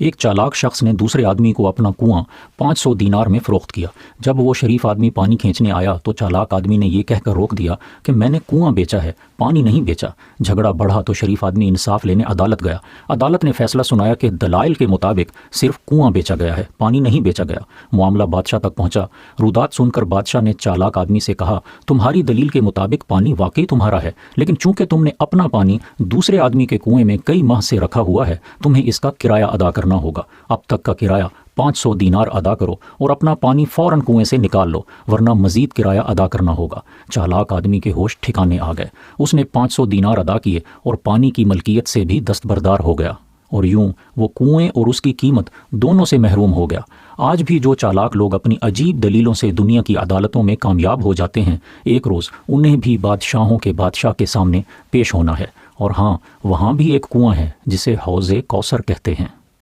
ایک چالاک شخص نے دوسرے آدمی کو اپنا کنواں 500 دینار میں فروخت کیا۔ جب وہ شریف آدمی پانی کھینچنے آیا تو چالاک آدمی نے یہ کہہ کر روک دیا کہ میں نے کنواں بیچا ہے، پانی نہیں بیچا۔ جھگڑا بڑھا تو شریف آدمی انصاف لینے عدالت گیا۔ عدالت نے فیصلہ سنایا کہ دلائل کے مطابق صرف کنواں بیچا گیا ہے، پانی نہیں بیچا گیا۔ معاملہ بادشاہ تک پہنچا۔ رودات سن کر بادشاہ نے چالاک آدمی سے کہا، تمہاری دلیل کے مطابق پانی واقعی تمہارا ہے، لیکن چونکہ تم نے اپنا پانی دوسرے آدمی کے کنویں میں کئی ماہ سے رکھا ہوا ہے، تمہیں اس کا کرایہ ادا کرنا ہوگا۔ اب تک کا کرایہ 500 دینار ادا کرو اور اپنا پانی فوراً کنویں سے نکال لو، ورنہ مزید کرایہ ادا کرنا ہوگا۔ چالاک آدمی کے ہوش ٹھکانے آ گئے۔ اس نے 500 دینار ادا کیے اور پانی کی ملکیت سے بھی دستبردار ہو گیا، اور یوں وہ کنویں اور اس کی قیمت دونوں سے محروم ہو گیا۔ آج بھی جو چالاک لوگ اپنی عجیب دلیلوں سے دنیا کی عدالتوں میں کامیاب ہو جاتے ہیں، ایک روز انہیں بھی بادشاہوں کے بادشاہ کے سامنے پیش ہونا ہے۔ اور ہاں، وہاں بھی ایک کنواں ہے جسے حوض کوثر کہتے ہیں۔